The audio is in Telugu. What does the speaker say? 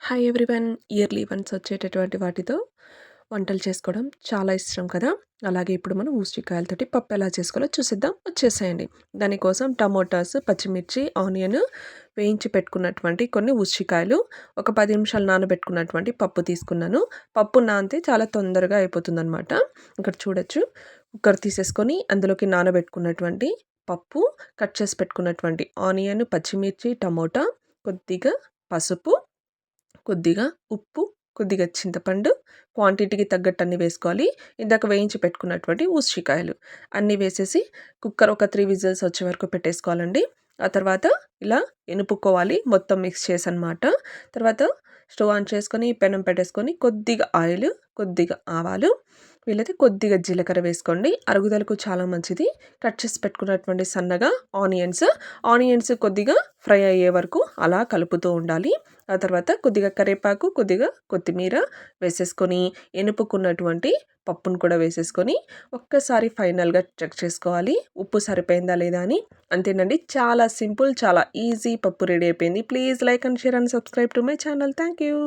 Hi everyone. ఇయర్లీ వన్స్ వచ్చేటటువంటి వాటితో వంటలు చేసుకోవడం చాలా ఇష్టం కదా. అలాగే ఇప్పుడు మనం ఊసిరికాయలతోటి పప్పు ఎలా చేసుకోవాలో చూసిద్దాం, వచ్చేసేయండి. దానికోసం టమోటాస్, పచ్చిమిర్చి, ఆనియన్ వేయించి పెట్టుకున్నటువంటి కొన్ని ఊసిరికాయలు, ఒక 10 నిమిషాలు నానబెట్టుకున్నటువంటి పప్పు తీసుకున్నాను. పప్పు నానితే చాలా తొందరగా అయిపోతుందన్నమాట. ఇక్కడ చూడొచ్చు, కుక్కర్ తీసేసుకొని అందులోకి నానబెట్టుకున్నటువంటి పప్పు, కట్ చేసి పెట్టుకున్నటువంటి ఆనియన్, పచ్చిమిర్చి, టమోటా, కొద్దిగా పసుపు, కొద్దిగా ఉప్పు, కొద్దిగా చింతపండు, క్వాంటిటీకి తగ్గట్టు అన్నీ వేసుకోవాలి. ఇందాక వేయించి పెట్టుకున్నటువంటి ఊసిరికాయలు అన్నీ వేసేసి కుక్కర్ ఒక 3 విజిల్స్ వచ్చే వరకు పెట్టేసుకోవాలండి. ఆ తర్వాత ఇలా ఎనుపుకోవాలి మొత్తం మిక్స్ చేసి అన్నమాట. తర్వాత స్టవ్ ఆన్ చేసుకొని పెనం పెట్టేసుకొని కొద్దిగా ఆయిల్, కొద్దిగా ఆవాలు, వీలైతే కొద్దిగా జీలకర్ర వేసుకోండి, అరుగుదలకు చాలా మంచిది. కట్ చేసి పెట్టుకున్నటువంటి సన్నగా ఆనియన్స్ కొద్దిగా ఫ్రై అయ్యే వరకు అలా కలుపుతూ ఉండాలి. ఆ తర్వాత కొద్దిగా కరివేపాకు, కొద్దిగా కొత్తిమీర వేసేసుకొని ఎనుపుకున్నటువంటి పప్పును కూడా వేసేసుకొని ఒక్కసారి ఫైనల్గా చెక్ చేసుకోవాలి ఉప్పు సరిపోయిందా లేదా అని. అంతేనండి, చాలా సింపుల్, చాలా ఈజీ పప్పు రెడీ అయిపోయింది. Please like and share and subscribe to my channel. Thank you.